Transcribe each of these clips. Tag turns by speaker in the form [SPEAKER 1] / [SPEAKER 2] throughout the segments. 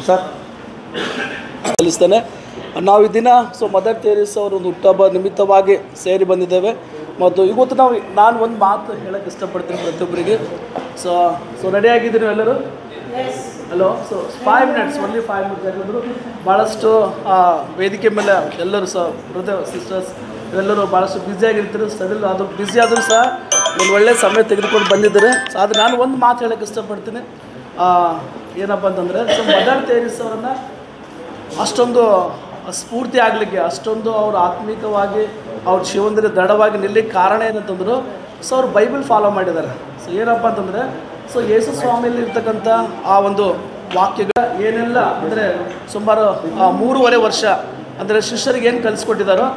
[SPEAKER 1] Sir ಸಲ್ಲಿಸ್ತೇನೆ. ನಾವು ಈ ದಿನ ಮದರ್ ತೆರೇಸಾ ಅವರ ಒಂದು ಹುಟ್ಟುಹಬ್ಬ ನಿಮಿತ್ತವಾಗಿ ಸೇರಿ ಬಂದಿದ್ದೇವೆ ಮತ್ತು ಇವತ್ತು ನಾನು ಒಂದು ಮಾತು ಹೇಳೋಕ್ಕೆ ಇಷ್ಟಪಡ್ತೀನಿ ಪ್ರತಿಯೊಬ್ಬರಿಗೆ. ಸೊ ರೆಡಿಯಾಗಿದ್ದೀರಿ ಎಲ್ಲರೂ? ಹಲೋ. 5 minutes ಓನ್ಲಿ 5 minutes ಯಾಕಂದ್ರು ಭಾಳಷ್ಟು ವೇದಿಕೆ ಮೇಲೆ ಎಲ್ಲರೂ ಬ್ರದರ್ ಸಿಸ್ಟರ್ಸ್ ಇವೆಲ್ಲರೂ ಭಾಳಷ್ಟು ಬ್ಯುಸಿಯಾಗಿರ್ತಾರೆ. ಸಡಿಲ್ ಅದು ಬ್ಯುಸಿ ಆದರೂ ಸಹ ಒಂದು ಒಳ್ಳೆಯ ಸಮಯ ತೆಗೆದುಕೊಂಡು ಬಂದಿದ್ದಾರೆ. ಆದರೆ ನಾನು ಒಂದು ಮಾತು ಹೇಳೋಕ್ಕೆ ಇಷ್ಟಪಡ್ತೀನಿ. ಏನಪ್ಪ ಅಂತಂದರೆ ಮದರ್ ತೆರೇಸಾ ಅವರನ್ನು ಅಷ್ಟೊಂದು ಸ್ಫೂರ್ತಿ ಆಗಲಿಕ್ಕೆ, ಅಷ್ಟೊಂದು ಅವರು ಆತ್ಮಿಕವಾಗಿ ಅವ್ರ ಜೀವನದಲ್ಲಿ ದೃಢವಾಗಿ ನಿಲ್ಲಕ್ಕೆ ಕಾರಣ ಏನಂತಂದರು, ಅವರು ಬೈಬಲ್ ಫಾಲೋ ಮಾಡಿದ್ದಾರೆ. ಏನಪ್ಪ ಅಂತಂದರೆ ಯೇಸು ಸ್ವಾಮಿಯಲ್ಲಿ ಇರ್ತಕ್ಕಂಥ ಆ ಒಂದು ವಾಕ್ಯಗಳು ಏನೆಲ್ಲ ಅಂದರೆ ಸುಮಾರು 3.5 ವರ್ಷ ಅಂದರೆ ಶಿಷ್ಯರಿಗೆ ಏನು ಕಲಿಸ್ಕೊಟ್ಟಿದ್ದಾರೋ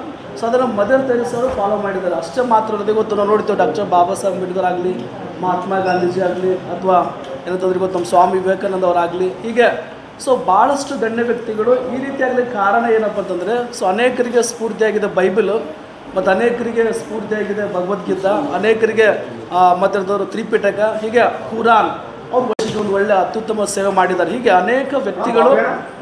[SPEAKER 1] ಅದನ್ನು ಮದರ್ ತೆರೇಸಾ ಅವರು ಫಾಲೋ ಮಾಡಿದ್ದಾರೆ. ಅಷ್ಟೇ ಮಾತ್ರ ಅಲ್ಲದೆ ಇವತ್ತು ನಾವು ನೋಡ್ತೀವಿ ಡಾಕ್ಟರ್ ಬಾಬಾ ಸಾಹೇಬ್ ಅಂಬೇಡ್ಕರ್ ಆಗಲಿ, ಮಹಾತ್ಮ ಗಾಂಧೀಜಿ ಆಗಲಿ, ಅಥವಾ ಏನಂತಂದ್ರೆ ಇವತ್ತು ನಮ್ಮ ಸ್ವಾಮಿ ವಿವೇಕಾನಂದ ಅವರಾಗಲಿ, ಹೀಗೆ ಭಾಳಷ್ಟು ಗಣ್ಯ ವ್ಯಕ್ತಿಗಳು ಈ ರೀತಿಯಾಗಲಿ ಕಾರಣ ಏನಪ್ಪ ಅಂತಂದರೆ ಅನೇಕರಿಗೆ ಸ್ಫೂರ್ತಿಯಾಗಿದೆ ಬೈಬಲು, ಮತ್ತು ಅನೇಕರಿಗೆ ಸ್ಫೂರ್ತಿಯಾಗಿದೆ ಭಗವದ್ಗೀತಾ, ಅನೇಕರಿಗೆ ಮತ್ತು ತ್ರಿಪಿಟಕ, ಹೀಗೆ ಕುರಾನ್ ಅವ್ರು ಒಂದು ಒಳ್ಳೆ ಅತ್ಯುತ್ತಮ ಸೇವೆ ಮಾಡಿದ್ದಾರೆ. ಹೀಗೆ ಅನೇಕ ವ್ಯಕ್ತಿಗಳು,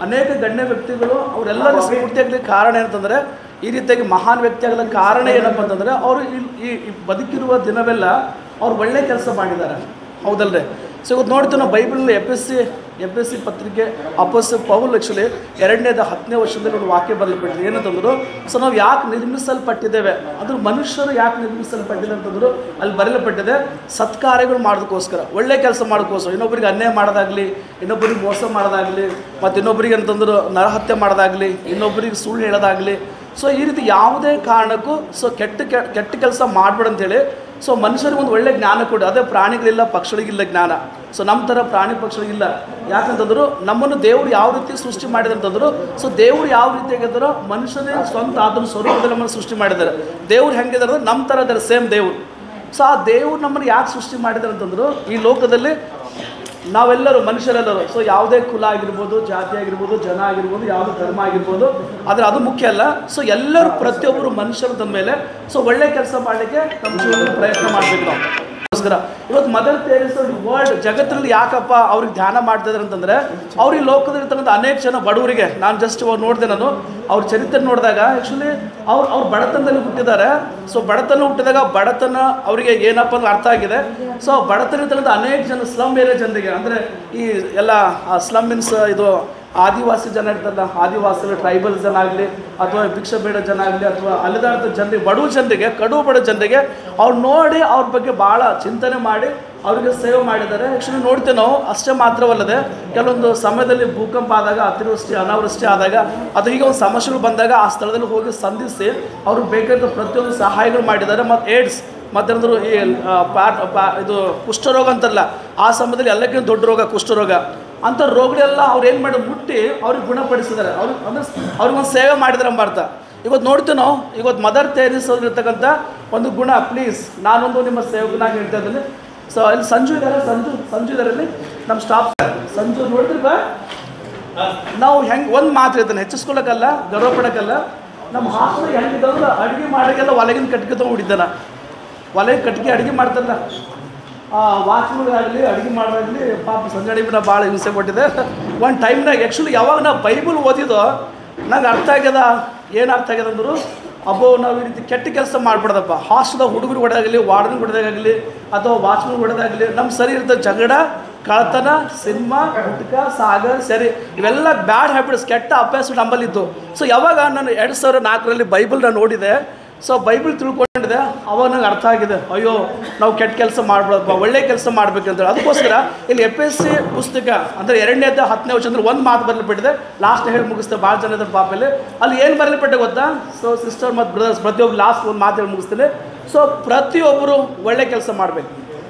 [SPEAKER 1] ಅನೇಕ ಗಣ್ಯ ವ್ಯಕ್ತಿಗಳು ಅವರೆಲ್ಲರೂ ಸ್ಫೂರ್ತಿಯಾಗಲಿಕ್ಕೆ ಕಾರಣ ಏನಂತಂದರೆ ಈ ರೀತಿಯಾಗಿ ಮಹಾನ್ ವ್ಯಕ್ತಿ ಆಗಲಿಕ್ಕೆ ಕಾರಣ ಏನಪ್ಪ ಅಂತಂದರೆ ಅವರು ಈ ಬದುಕಿರುವ ದಿನವೆಲ್ಲ ಅವ್ರು ಒಳ್ಳೆ ಕೆಲಸ ಮಾಡಿದ್ದಾರೆ. ಹೌದಲ್ರಿ? ಇವತ್ತು ನೋಡ್ತೀವಿ ನಾವು ಬೈಬಲ್ನ ಎಫ್ ಎಸ್ ಸಿ ಪತ್ರಿಕೆ ಅಪೊಸ್ತಲ ಪೌಲ್ ಆ್ಯಕ್ಚುಲಿ 10ನೇ ವರ್ಷದಲ್ಲಿ ಒಂದು ವಾಕ್ಯ ಬರಲ್ಪಟ್ಟಿದೆ. ಏನಂತಂದ್ರು ನಾವು ಯಾಕೆ ನಿರ್ಮಿಸಲ್ಪಟ್ಟಿದ್ದೇವೆ ಅಂದ್ರೆ ಮನುಷ್ಯರು ಯಾಕೆ ನಿರ್ಮಿಸಲ್ಪಟ್ಟಿದೆ ಅಂತಂದ್ರು ಅಲ್ಲಿ ಬರಲ್ಪಟ್ಟಿದೆ ಸತ್ಕಾರ್ಯಗಳು ಮಾಡೋದಕ್ಕೋಸ್ಕರ, ಒಳ್ಳೆ ಕೆಲಸ ಮಾಡೋದಕ್ಕೋಸ್ಕರ, ಇನ್ನೊಬ್ಬರಿಗೆ ಅನ್ಯಾಯ ಮಾಡೋದಾಗಲಿ, ಇನ್ನೊಬ್ಬರಿಗೆ ಮೋಸ ಮಾಡೋದಾಗಲಿ, ಮತ್ತು ಇನ್ನೊಬ್ಬರಿಗೆ ಅಂತಂದ್ರು ನರಹತ್ಯೆ ಮಾಡೋದಾಗಲಿ, ಇನ್ನೊಬ್ಬರಿಗೆ ಸುಳ್ಳು ಹೇಳೋದಾಗಲಿ. ಈ ರೀತಿ ಯಾವುದೇ ಕಾರಣಕ್ಕೂ ಕೆಟ್ಟ ಕೆಲಸ ಮಾಡಬೇಡ ಅಂತೇಳಿ ಮನುಷ್ಯರಿಗೆ ಒಂದು ಒಳ್ಳೆ ಜ್ಞಾನ ಕೊಡಿ. ಅದೇ ಪ್ರಾಣಿಗಳಿಲ್ಲ, ಪಕ್ಷಿಗಳಿಗಿಲ್ಲ ಜ್ಞಾನ. ನಮ್ಮ ಥರ ಪ್ರಾಣಿ ಪಕ್ಷಿಗಳಿಗಿಲ್ಲ. ಯಾಕಂತಂದ್ರು ನಮ್ಮನ್ನು ದೇವರು ಯಾವ ರೀತಿ ಸೃಷ್ಟಿ ಮಾಡಿದ್ರು ಅಂತಂದ್ರು ದೇವರು ಯಾವ ರೀತಿ ಆಗಿದ್ದಾರೋ ಮನುಷ್ಯನೇ ಸ್ವಂತ ಆತನ ಸ್ವರೂಪದಲ್ಲಿ ನಮ್ಮನ್ನು ಸೃಷ್ಟಿ ಮಾಡಿದ್ದಾರೆ. ದೇವ್ರು ಹೆಂಗಿದಾರೆ ಅಂದ್ರೆ ನಮ್ಮ ಥರ ಇದ್ದಾರೆ, ಸೇಮ್ ದೇವ್ರು. ಆ ದೇವ್ರು ನಮ್ಮನ್ನು ಯಾಕೆ ಸೃಷ್ಟಿ ಮಾಡಿದ್ದಾರೆ ಅಂತಂದ್ರು ಈ ಲೋಕದಲ್ಲಿ ನಾವೆಲ್ಲರೂ ಮನುಷ್ಯರೆಲ್ಲರೂ ಯಾವುದೇ ಕುಲ ಆಗಿರ್ಬೋದು, ಜಾತಿ ಆಗಿರ್ಬೋದು, ಜನ ಆಗಿರ್ಬೋದು, ಯಾವುದೇ ಧರ್ಮ ಆಗಿರ್ಬೋದು, ಆದರೆ ಅದು ಮುಖ್ಯ ಅಲ್ಲ. ಎಲ್ಲರೂ ಪ್ರತಿಯೊಬ್ಬರು ಮನುಷ್ಯರ ಮೇಲೆ ಒಳ್ಳೆ ಕೆಲಸ ಮಾಡಲಿಕ್ಕೆ ನಮ್ಮ ಜೀವನದಲ್ಲಿ ಪ್ರಯತ್ನ ಮಾಡಬೇಕು ನಾವು. ಇವತ್ತು ಮದರ್ ತೆರೇಸಾ ವರ್ಲ್ಡ್ ಜಗತ್ತಿನಲ್ಲಿ ಯಾಕಪ್ಪ ಅವ್ರಿಗೆ ಧ್ಯಾನ ಮಾಡ್ತಿದ್ದಾರೆ ಅಂತಂದರೆ ಅವ್ರು ಈ ಲೋಕದಲ್ಲಿ ಇರ್ತಕ್ಕಂಥ ಅನೇಕ ಜನ ಬಡವರಿಗೆ, ನಾನು ಜಸ್ಟ್ ನೋಡಿದೆ, ನಾನು ಅವ್ರ ಚರಿತ್ರೆ ನೋಡಿದಾಗ ಆ್ಯಕ್ಚುಲಿ ಅವ್ರು ಬಡತನದಲ್ಲಿ ಹುಟ್ಟಿದ್ದಾರೆ. ಬಡತನ ಹುಟ್ಟಿದಾಗ ಬಡತನ ಅವರಿಗೆ ಏನಪ್ಪ ಅಂದ್ರೆ ಅರ್ಥ ಆಗಿದೆ. ಬಡತನ ಇರ್ತಕ್ಕಂಥ ಅನೇಕ ಜನ ಸ್ಲಮ್ ಏರಿಯಾ ಜನರಿಗೆ, ಅಂದರೆ ಈ ಎಲ್ಲ ಸ್ಲಮ್ ಮೀನ್ಸ್ ಇದು ಆದಿವಾಸಿ ಜನ ಇರ್ತಾರಲ್ಲ, ಆದಿವಾಸಿಗಳು, ಟ್ರೈಬಲ್ ಜನ ಆಗಲಿ, ಅಥವಾ ಭಿಕ್ಷೆ ಬೇಡ ಜನ ಆಗಲಿ, ಅಥವಾ ಅಲ್ಲಿದಾರದ ಜನರಿಗೆ, ಬಡವ ಜನರಿಗೆ, ಕಡು ಬಡ ಜನರಿಗೆ ಅವ್ರು ನೋಡಿ ಅವ್ರ ಬಗ್ಗೆ ಭಾಳ ಚಿಂತನೆ ಮಾಡಿ ಅವರಿಗೆ ಸೇವೆ ಮಾಡಿದ್ದಾರೆ. ಆ್ಯಕ್ಚುಲಿ ನೋಡ್ತೇವೆ ನಾವು. ಅಷ್ಟೇ ಮಾತ್ರವಲ್ಲದೆ ಕೆಲವೊಂದು ಸಮಯದಲ್ಲಿ ಭೂಕಂಪ ಆದಾಗ, ಅತಿವೃಷ್ಟಿ ಅನಾವೃಷ್ಟಿ ಆದಾಗ, ಅದು ಹೀಗೆ ಒಂದು ಸಮಸ್ಯೆಗಳು ಬಂದಾಗ ಆ ಸ್ಥಳದಲ್ಲಿ ಹೋಗಿ ಸಂಧಿಸಿ ಅವ್ರಿಗೆ ಬೇಕಾದ ಪ್ರತಿಯೊಂದು ಸಹಾಯಗಳು ಮಾಡಿದ್ದಾರೆ. ಮತ್ತು ಏಡ್ಸ್ ಮತ್ತೇನಾದ್ರು ಈ ಇದು ಕುಷ್ಠರೋಗ ಅಂತಲ್ಲ, ಆ ಸಮಯದಲ್ಲಿ ಎಲ್ಲಕ್ಕಿಂತ ದೊಡ್ಡ ರೋಗ ಕುಷ್ಠರೋಗ, ಅಂಥ ರೋಗಗಳೆಲ್ಲ ಅವ್ರು ಏನು ಮಾಡಿ ಮುಟ್ಟಿ ಅವ್ರಿಗೆ ಗುಣಪಡಿಸಿದ್ದಾರೆ. ಅವ್ರಿಗೊಂದು ಸೇವೆ ಮಾಡಿದ್ದಾರೆ ಎಂಬರ್ಥ. ಇವತ್ತು ನೋಡ್ತೀವಿ ನಾವು. ಇವತ್ತು ಮದರ್ ತೆರೇಸಾ ಇರ್ತಕ್ಕಂಥ ಒಂದು ಗುಣ, ಪ್ಲೀಸ್ ನಾನೊಂದು ನಿಮ್ಮ ಸೇವಕನಾಗಿ ಹೇಳ್ತಾ ಇದ್ದೀನಿ. ಅಲ್ಲಿ ಸಂಜು ಇದ್ದಾರೆ, ಸಂಜು ಇದರಲ್ಲಿ ನಮ್ಮ ಸ್ಟಾಫ್ ಸಂಜು ನೋಡಿದ್ರಿ ಬಾ. ನಾವು ಹೆಂಗೆ ಒಂದು ಮಾತು ಹೇಳ್ತಾನೆ, ಹೆಚ್ಚಿಸ್ಕೊಳ್ಳೋಕ್ಕಲ್ಲ, ಗರ್ವ ಪಡೋಕ್ಕಲ್ಲ. ನಮ್ಮ ಹಾಸ್ಟೆಲ್ ಹೆಂಗಿದ್ದಲ್ಲ ಅಡುಗೆ ಮಾಡೋಕ್ಕೆಲ್ಲ ಒಲೆಗಿನ ಕಟ್ಗೆ ತೊಗೊಂಡು ಹೊಡಿದ್ದಾನೆ. ಒಲೆ ಕಟ್ಗೆ ಅಡುಗೆ ಮಾಡ್ತಾರಲ್ಲ, ವಾಚ್ಮನ್ಗಾಗಲಿ ಅಡುಗೆ ಮಾಡೋದಾಗಲಿ ಪಾಪ ಸಂಜೆ ಅಡುಗೆ ಭಾಳ ಹಿಂಸೆ ಕೊಟ್ಟಿದೆ. ಒಂದು ಟೈಮ್ನಾಗ ಆ್ಯಕ್ಚುಲಿ ಯಾವಾಗ ನಾವು ಬೈಬಲ್ ಓದಿದೋ ನಂಗೆ ಅರ್ಥ ಆಗ್ಯದ. ಏನು ಅರ್ಥ ಆಗ್ಯದ ಅಂದರು, ನಾವು ಈ ರೀತಿ ಕೆಟ್ಟ ಕೆಲಸ ಮಾಡ್ಬಿಡ್ದಪ್ಪ. ಹಾಸ್ಟೆಲ್ದಾಗ ಹುಡುಗರು ಹೊಡೆದಾಗಲಿ, ವಾರ್ಡನ್ ಹೊಡೆದಾಗಲಿ, ಅಥವಾ ವಾಚ್ಮನ್ ಹೊಡೆದಾಗಲಿ ನಮ್ಮ ಸರಿ ಇರ್ತದೆ. ಜಗಳ, ಕಳ್ತನ, ಸಿನಿಮಾ, ಗುಟ್ಕ, ಸಾಗರ್, ಸರಿ, ಇವೆಲ್ಲ ಬ್ಯಾಡ್ ಹ್ಯಾಬಿಟ್ಸ್, ಕೆಟ್ಟ ಅಭ್ಯಾಸ ನಮ್ಮಲ್ಲಿತ್ತು. ಯಾವಾಗ ನಾನು 2004ರಲ್ಲಿ ಬೈಬಲ್ ನಾನು ನೋಡಿದೆ, ಬೈಬಲ್ ತಿಳ್ಕೊಂಡಿದೆ, ಅವಾಗ ನಂಗೆ ಅರ್ಥ ಆಗಿದೆ, ಅಯ್ಯೋ ನಾವು ಕೆಟ್ಟ ಕೆಲಸ ಮಾಡ್ಬಿಡಪ್ಪ, ಒಳ್ಳೆ ಕೆಲಸ ಮಾಡ್ಬೇಕಂತೇಳಿ. ಅದಕ್ಕೋಸ್ಕರ ಇಲ್ಲಿ FSC ಪುಸ್ತಕ ಅಂದರೆ 2ನೇದ 10ನೇ ವರ್ಷ ಅಂದರೆ ಒಂದು ಮಾತು ಬರಲ್ಪಟ್ಟಿದೆ. ಲಾಸ್ಟ್ ಹೇಳಿ ಮುಗಿಸ್ತೇವೆ, ಭಾಳ ಜನ ಇದ್ದಾರೆ ಪಾಪಲ್ಲಿ. ಅಲ್ಲಿ ಏನು ಬರಲ್ಪಟ್ಟೆ ಗೊತ್ತಾ? ಸಿಸ್ಟರ್ ಮತ್ತು ಬ್ರದರ್ಸ್ ಪ್ರತಿಯೊಬ್ಬರು ಲಾಸ್ಟ್ ಒಂದು ಮಾತು ಹೇಳಿ ಮುಗಿಸ್ತೇನೆ. ಪ್ರತಿಯೊಬ್ಬರು ಒಳ್ಳೆ ಕೆಲಸ ಮಾಡಬೇಕು.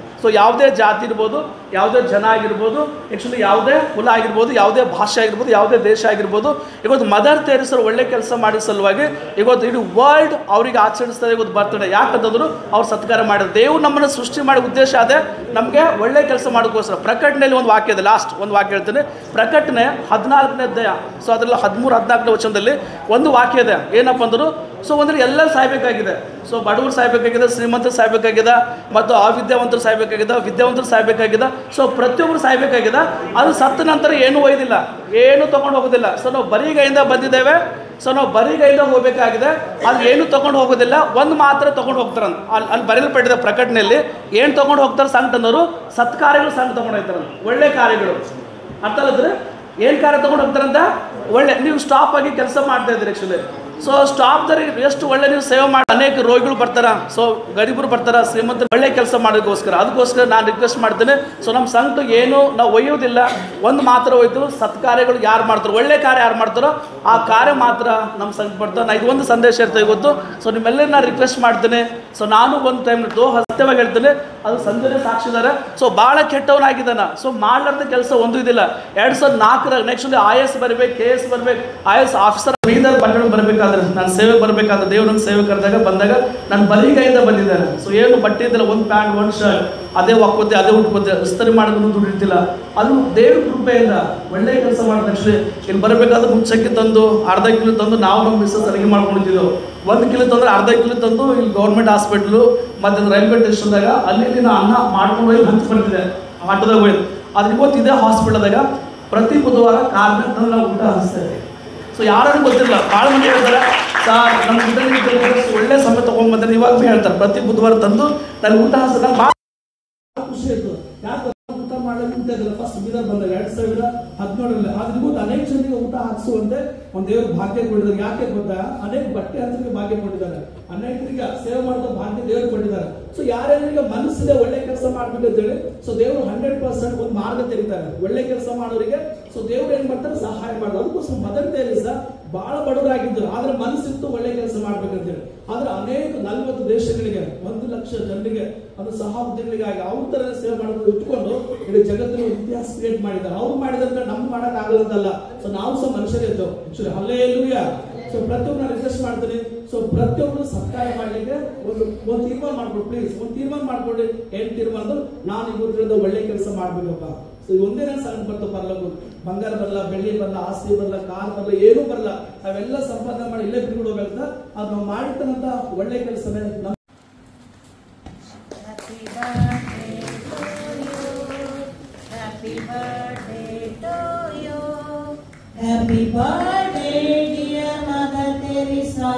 [SPEAKER 1] ಯಾವುದೇ ಜಾತಿ ಇರ್ಬೋದು, ಯಾವುದೇ ಜನ ಆಗಿರ್ಬೋದು, ಆ್ಯಕ್ಚುಲಿ ಯಾವುದೇ ಕುಲ ಆಗಿರ್ಬೋದು, ಯಾವುದೇ ಭಾಷೆ ಆಗಿರ್ಬೋದು, ಯಾವುದೇ ದೇಶ ಆಗಿರ್ಬೋದು, ಇವತ್ತು ಮದರ್ ತೆರೇಸಾ ಒಳ್ಳೆ ಕೆಲಸ ಮಾಡಿದ ಸಲುವಾಗಿ ಇವತ್ತು ಇಡೀ ವರ್ಲ್ಡ್ ಅವ್ರಿಗೆ ಆಚರಿಸ್ತಾರೆ. ಇವತ್ತು ಬರ್ತಡೆ ಯಾಕಂತಂದ್ರು ಅವ್ರು ಸತ್ಕಾರ ಮಾಡಿದ್ರು. ದೇವ್ರು ನಮ್ಮನ್ನು ಸೃಷ್ಟಿ ಮಾಡೋ ಉದ್ದೇಶ ಅದೇ, ನಮಗೆ ಒಳ್ಳೆ ಕೆಲಸ ಮಾಡೋಕ್ಕೋಸ್ಕರ. ಪ್ರಕಟಣೆಯಲ್ಲಿ ಒಂದು ವಾಕ್ಯ ಇದೆ, ಲಾಸ್ಟ್ ಒಂದು ವಾಕ್ಯ ಹೇಳ್ತೀನಿ. ಪ್ರಕಟಣೆ 14ನೇ ಅಧ್ಯಾಯ, ಅದರಲ್ಲಿ 13-14ನೇ ವಚನದಲ್ಲಿ ಒಂದು ವಾಕ್ಯ ಇದೆ. ಏನಪ್ಪ ಅಂದರು, ಸೊ ಅಂದರೆ ಎಲ್ಲರೂ ಸಾಯ್ಬೇಕಾಗಿದೆ. ಸೊ ಬಡವರು ಸಾಯ್ಬೇಕಾಗಿದೆ, ಶ್ರೀಮಂತರು ಸಾಯ್ಬೇಕಾಗಿದೆ, ಮತ್ತು ಅವಿದ್ಯಾವಂತರು ಸಾಯ್ಬೇಕಾಗಿದೆ, ವಿದ್ಯಾವಂತರು ಸಾಯ್ಬೇಕಾಗಿದೆ. ಸೊ ಪ್ರತಿಯೊಬ್ಬರು ಸಾಯ್ಬೇಕಾಗಿದೆ. ಅದು ಸತ್ತ ನಂತರ ಏನೂ ಒಯ್ದಿಲ್ಲ, ಏನೂ ತೊಗೊಂಡು ಹೋಗೋದಿಲ್ಲ. ಸೊ ನಾವು ಬರಿಗೈಯಿಂದ ಬಂದಿದ್ದೇವೆ. ಸೊ ನಾವು ಬರಿಗೈಯಿಂದ ಹೋಗಬೇಕಾಗಿದೆ. ಅದು ಏನು ತೊಗೊಂಡು ಹೋಗೋದಿಲ್ಲ, ಒಂದು ಮಾತ್ರ ತೊಗೊಂಡು ಹೋಗ್ತಾರಂತ. ಅಲ್ಲಿ ಬರೆಯಲ್ಪಟ್ಟಿದೆ ಪ್ರಕಟಣೆಯಲ್ಲಿ. ಏನು ತೊಗೊಂಡು ಹೋಗ್ತಾರೆ ಸಂಘಟನವರು? ಸತ್ಕಾರ್ಯಗಳು ಸಂಘ ತೊಗೊಂಡು ಹೋಗ್ತಾರಂತ, ಒಳ್ಳೆ ಕಾರ್ಯಗಳು. ಅರ್ಥ ಅಲ್ಲದ್ರೆ ಏನು ಕಾರ್ಯ ತೊಗೊಂಡು ಹೋಗ್ತಾರಂತ? ಒಳ್ಳೆ. ನೀವು ಸ್ಟಾಪ್ ಆಗಿ ಕೆಲಸ ಮಾಡ್ತಾ ಇದ್ದೀರಿ ಆ್ಯಕ್ಚುಲಿ. ಸೊ ಸ್ಟಾಪ್ದಲ್ಲಿ ಎಷ್ಟು ಒಳ್ಳೆ ನೀವು ಸೇವೆ ಮಾಡಿ, ಅನೇಕ ರೋಗಿಗಳು ಬರ್ತಾರ, ಸೊ ಗರೀಬರು ಬರ್ತಾರ, ಶ್ರೀಮಂತರು ಒಳ್ಳೆ ಕೆಲಸ ಮಾಡೋದಕ್ಕೋಸ್ಕರ. ಅದಕ್ಕೋಸ್ಕರ ನಾನು ರಿಕ್ವೆಸ್ಟ್ ಮಾಡ್ತೇನೆ. ಸೊ ನಮ್ಮ ಸಂಘಟು ಏನು ನಾವು ಒಯ್ಯೋದಿಲ್ಲ, ಒಂದು ಮಾತ್ರ ಒಯ್ತು. ಸತ್ಕಾರ್ಯಗಳು ಯಾರು ಮಾಡ್ತಾರೋ, ಒಳ್ಳೆ ಕಾರ್ಯ ಯಾರು ಮಾಡ್ತಾರೋ ಆ ಕಾರ್ಯ ಮಾತ್ರ ನಮ್ಮ ಸಂಘ ಬರ್ತಾರೆ. ನಾನು ಇದೊಂದು ಸಂದೇಶ ಇರ್ತೇವೆ ಇವತ್ತು. ಸೊ ನಿಮ್ಮೆಲ್ಲರೂ ನಾನು ರಿಕ್ವೆಸ್ಟ್ ಮಾಡ್ತೇನೆ. ಸೊ ನಾನು ಒಂದು ಟೈಮ್ ಸತ್ಯವಾಗಿ ಹೇಳ್ತೇನೆ, ಅದು ಸಂಜೆ ಸಾಕ್ಷಿದಾರೆ. ಸೊ ಭಾಳ ಕೆಟ್ಟವನಾಗಿದ್ದಾನ. ಸೊ ಮಾಡ್ಲಾರ್ದ ಕೆಲಸ ಒಂದು ಇದಿಲ್ಲ. 2004 ನೆಕ್ಸ್ಟ್ IAS ಬರಬೇಕು, KS ಬರಬೇಕು, IAS ಆಫೀಸರ್ ಬೀದರ್ ಪಟ್ಟಣ ಬರಬೇಕಾದ್ರೆ, ನಾನು ಸೇವೆ ಬರಬೇಕಾದ್ರೆ, ದೇವ್ರ ಸೇವೆ ಕರೆದಾಗ ಬಂದಾಗ ನಾನು ಬರಿಗೈಯಿಂದ ಬಂದಿದ್ದೇನೆ. ಸೊ ಏನು ಬಟ್ಟೆ ಇದ್ದಿಲ್ಲ, ಒಂದು ಪ್ಯಾಂಟ್, ಒಂದು ಶರ್ಟ್, ಅದೇ ಹಾಕೋತೆ, ಅದೇ ಉಟ್ಕೋತೆ, ಇಸ್ತರಿ ಮಾಡೋದು ದುಡಿತಿಲ್ಲ. ಅದು ದೇವ್ರ ಕೃಪೆಯಿಂದ ಒಳ್ಳೆ ಕೆಲಸ ಮಾಡಿದ ತಕ್ಷಣ ಇಲ್ಲಿ ಬರಬೇಕಾದ್ರೆ ಮುಚ್ಚಕ್ಕೆ ತಂದು ಅರ್ಧ ಕಿಲೋ ತಂದು ನಾವು ನಮ್ಮ ಮಿಸ್ಸಸ್ ಅಡುಗೆ ಮಾಡ್ಕೊಂಡಿದ್ದೀವಿ. 1 ಕಿಲೋ ತಂದ್ರೆ ಅರ್ಧ ಕಿಲೋ ತಂದು ಇಲ್ಲಿ ಗೌರ್ಮೆಂಟ್ ಹಾಸ್ಪಿಟ್ಲು ಮತ್ತು ರೈಲ್ವೆ ಸ್ಟೇಷನ್ದಾಗ ಅಲ್ಲಿ ನಾವು ಅನ್ನ ಮಾಡ್ಕೊಂಡು ಹೋಗಿ ಹಂಚಿ ಬರ್ತಿದ್ದೆ ಆಟೋದಾಗ ಹೋಯ್ತು. ಅದು ಇವತ್ತಿದೆ ಹಾಸ್ಪಿಟಲ್ದಾಗ ಪ್ರತಿ ಬುಧವಾರ ಕಾರ್ಮಿಕ ತಂದು ನಾವು ಊಟ ಹಂಚ್ತೇವೆ. ಸೊ ಯಾರು ಗೊತ್ತಿಲ್ಲ, ಭಾಳ ಮಂದಿ ಹೇಳ್ತಾರೆ ಸರ್ ನಮ್ಮ ಊಟ ಒಳ್ಳೆ ಸಮಯ ತೊಗೊಂಡ್ಬಂದ್ರೆ ಇವಾಗ ಹೇಳ್ತಾರೆ ಪ್ರತಿ ಬುಧವಾರ ತಂದು ನಾನು ಊಟ ಹಂಚ್ತಾರೆ. ಭಾಳ ಖುಷಿ ಆಯಿತು. ಯಾಕೆ ಊಟ ಮಾಡಲಿಕ್ಕೆ ಕುಂತಿದ್ದಿಲ್ಲ ಫಸ್ಟ್ ಬೀದರ್ ಬಂದಾಗ 2017 ಆದ್ರೆ ಅನೇಕ ಜನರಿಗೆ ಊಟ ಹಾಕಿಸುವಂತೆ ಒಂದು ದೇವರು ಭಾಗ್ಯ ಕೊಟ್ಟಿದ್ದಾರೆ. ಯಾಕೆ ಗೊತ್ತಾ? ಅನೇಕ ಬಟ್ಟೆ ಹಂಚಲಿಕ್ಕೆ ಭಾಗ್ಯ ಕೊಟ್ಟಿದ್ದಾರೆ, ಅನೇಕರಿಗೆ ಸೇವೆ ಮಾಡಿದ ಭಾಗ್ಯ ದೇವರು ಕೊಟ್ಟಿದ್ದಾರೆ. ಸೊ ಯಾರ್ಯಾರಿಗೆ ಮನಸ್ಸಿದೆ ಒಳ್ಳೆ ಕೆಲಸ ಮಾಡ್ಬೇಕು ಅಂತ ಹೇಳಿ, ಸೊ ದೇವರು 100% ಒಂದು ಮಾರ್ಗ ತೆರೀತಾರೆ ಒಳ್ಳೆ ಕೆಲಸ ಮಾಡೋರಿಗೆ. ಸೊ ದೇವ್ರು ಏನ್ ಮಾಡ್ತಾರೆ? ಸಹಾಯ ಮಾಡೋದು. ಅದಕ್ಕೋಸ್ಕರ ಮದರ್ ತೆರೇಸಾ ಬಹಳ ಬಡವರಾಗಿದ್ದರು, ಆದ್ರೆ ಮನಸ್ಸಿತ್ತು ಒಳ್ಳೆ ಕೆಲಸ ಮಾಡ್ಬೇಕಂತೇಳಿ. ಆದ್ರೆ ಅನೇಕ 40 ದೇಶಗಳಿಗೆ 1 ಲಕ್ಷ ಜನರಿಗೆ ಅದು ಸಹ ಉದ್ಯಮಿಗಳಿಗಾಗಿ ಅವ್ರ ತರ ಸೇವೆ ಮಾಡೋದು ಇಟ್ಕೊಂಡು ಇಡೀ ಜಗತ್ತಿನ ಇತಿಹಾಸ ಕ್ರಿಯೇಟ್ ಮಾಡಿದ್ದಾರೆ. ಅವ್ರು ಮಾಡಿದಂತ ನಮ್ಗೆ ಮಾಡಕ್ ಆಗಲ್ಲಂತಲ್ಲ. ಸೊ ನಾವು ಸಹ ಮನುಷ್ಯರಿದ್ದು ಆಕ್ಚುಲಿ. ಹಲ್ಲೆಲೂಯಾ. ಸೊ ಪ್ರತಿಯೊಬ್ಬರು ರಿಕ್ವೆಸ್ಟ್ ಮಾಡ್ತೀನಿ. ಸೊ ಪ್ರತಿಯೊಬ್ಬರು ಸತ್ಕಾರ ಮಾಡ್ಲಿಕ್ಕೆ ಒಂದು ತೀರ್ಮಾನ ಮಾಡ್ಕೊಂಡು ಪ್ಲೀಸ್, ಒಂದು ತೀರ್ಮಾನ ಮಾಡ್ಕೊಂಡು. ಏನ್ ತೀರ್ಮಾನ? ನಾನು ಇವತ್ತಿನಿಂದ ಒಳ್ಳೆ ಕೆಲಸ ಮಾಡ್ಬೇಕಪ್ಪ. ಸೊ ಒಂದೇ ಸಣ್ಣ ಬರ್ತ ಬರಲ್ಲ, ಬಂಗಾರ ಬರಲ್ಲ, ಬೆಳ್ಳಿ ಬರಲ್ಲ, ಆಸ್ತಿ ಬರಲ್ಲ, ಕಾರ್ ಬರಲ್ಲ, ಏನೂ ಬರಲ್ಲ. ನಾವೆಲ್ಲ ಸಂಪಾದನೆ ಮಾಡಿ ಇಲ್ಲೇ ಬಿಟ್ಟು ಹೋಗ್ಬೇಕಂತ ಅದು ನಾವು ಮಾಡಿರ್ತಕ್ಕಂಥ ಒಳ್ಳೆ ಕೆಲಸನೇ ನಮ್ಮ.
[SPEAKER 2] Happy birthday, dear Mother Teresa.